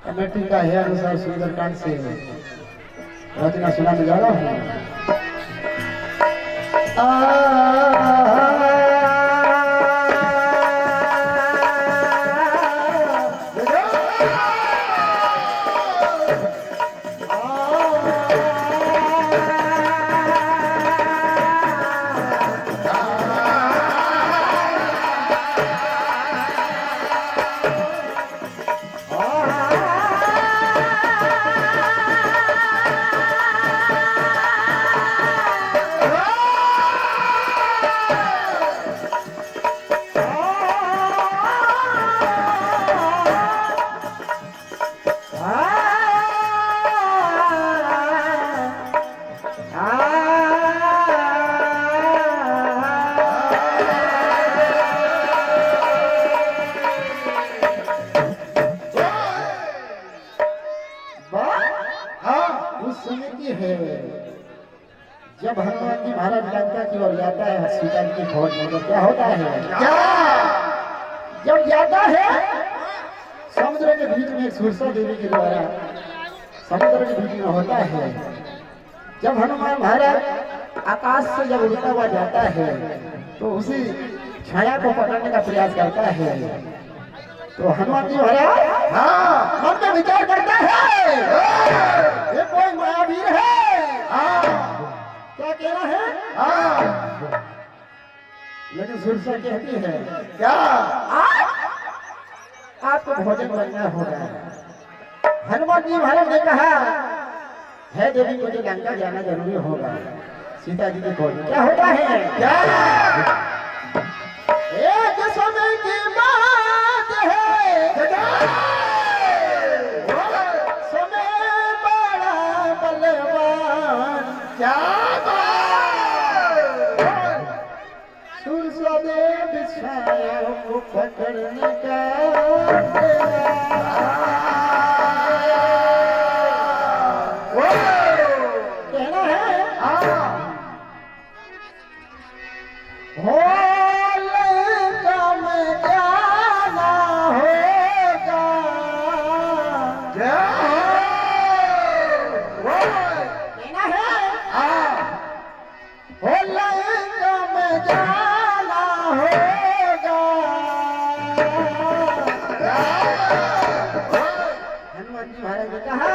Committee का है अनुसार सुंदरकांड से रचना सुनाने जा रहा हूँ। जब हनुमान जी महाराज लंका की ओर जाता है सीता जी की खोज में तो क्या होता है? क्या जब जाता है समुद्र के बीच में एक सुरसा देवी के द्वारा समुद्र के बीच में होता है। जब हनुमान महाराज आकाश से जब उड़ता हुआ जाता है तो उसी छाया को पकड़ने का प्रयास करता है। तो हनुमान जी महाराज मन में विचार करता है ये कोई महावीर है। क्या कहना है? लेकिन सुरसा कहती है क्या आपको भोजन बनना होगा। हनुमान जी महाराज ने कहा है देवी मुझे लंका जाना जरूरी होगा। सीता जी की खोज क्या होता है? क्या एक समय की बात है समय बड़ा बलवान। क्या छाया को पकड़ने का कहना है हो लंका में जाना होगा। कहना है हो लंका में जाना होगा। महाराज ने कहा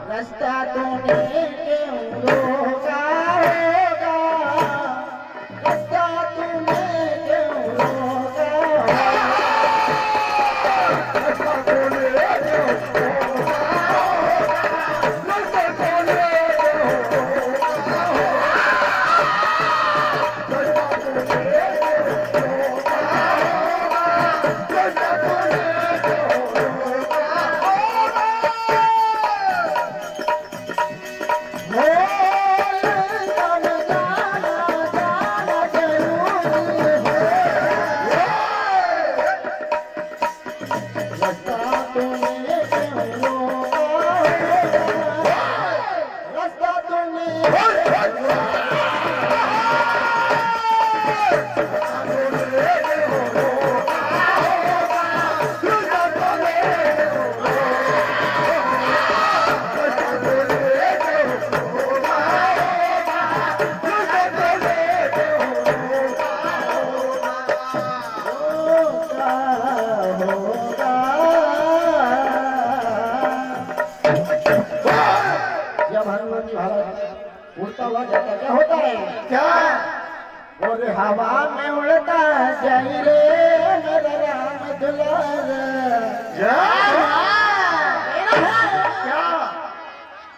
रास्ता तूने क्यों रोका होगा। रास्ता तूने क्यों रोका होगा। रास्ता तूने क्यों रोका होगा। रास्ता तूने क्यों रोका होगा। रास्ता तूने क्यों रोका होगा। रास्ता तूने क्यों रोका होगा। जब हनुमान जी महाराज उड़ता हुआ जाता क्या होता है? क्या? और हवा में उड़ता जाई रे मेरा राम दुलार। क्या?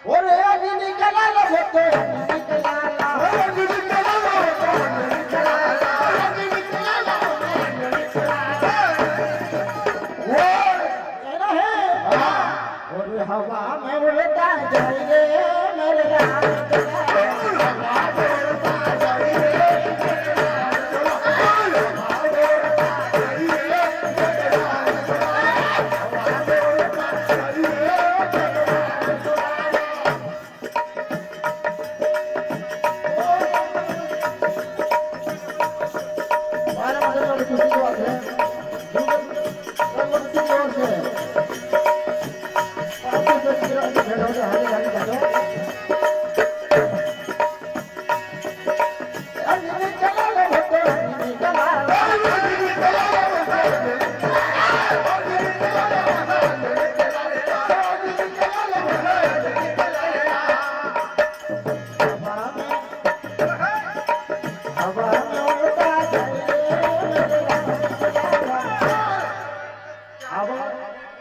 और अभी निकला लो बेटे निकला और हवा में उड़ता जाई रे मेरे राम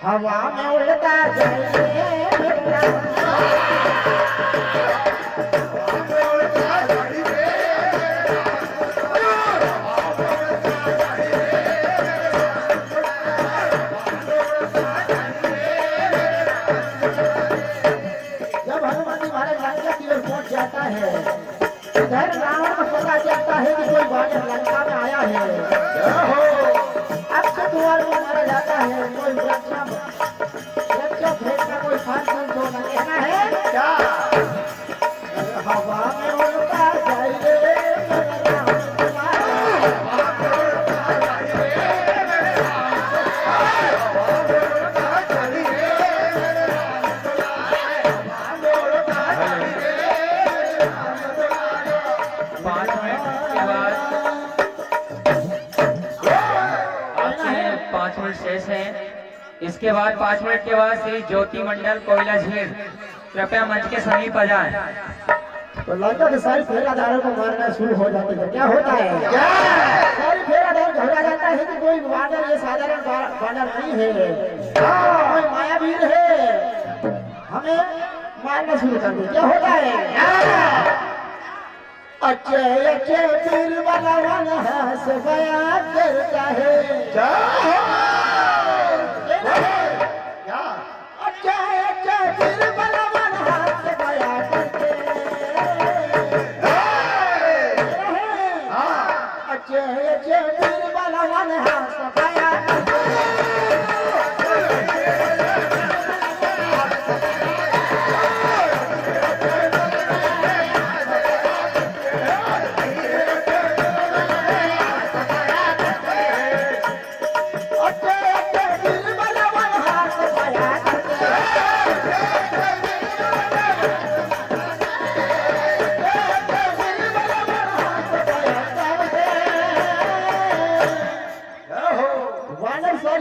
हवा में उड़ता जब हनुमान जी महाराज लंका की ओर पहुंच जाता है, इधर रावण को पता चलता है कि कोई वानर लंका में आया है। अब से द्वार को मारा जाता है, कोई रक्षा भेद का कोई फंक्शन तो न कहना है क्या? हवा में उड़ता जाई रे मेरा राम शेष है। इसके बाद 5 मिनट के बाद श्री ज्योति मंडल कोयला झील कृपया मंच के समीप आ जाएं। तो लंका के सारे फेरादारों को मारना शुरू हो जाते हैं। क्या होता है? सारे फेरादार घबरा जाता है कि कोई वानर ये साधारण वानर नहीं है, कोई मायावीर है, हमें मारना शुरू कर दे। क्या होता है? अच्छे अच्छे वीर वाला वन हंस बया करता है। क्या? अच्छे अच्छे वीर वाला वन हंस बया करते अच्छे अच्छे वीर वाला वन हंस बया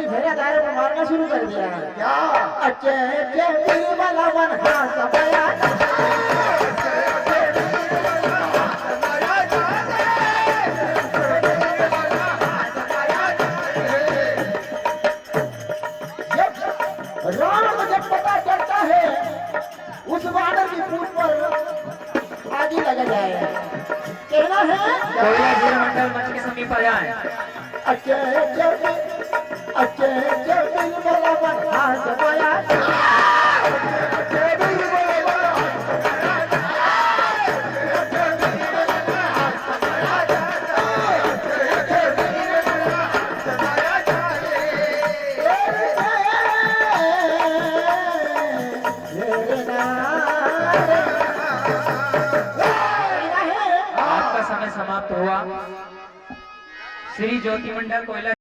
फेरादारों को मारना शुरू कर दिया। क्या? अच्छे अच्छे वीर वाला वन हंस बया रावण को जब पता चलता है उस वानर की पूछ पर आगे लगा जाए। कहना है कोयला झील मंडल मंच के समीप आ जाएं। अच्छे अच्छे दिल वाला वन हंस बया आपका समय समाप्त हुआ। श्री ज्योति मंडल कोयला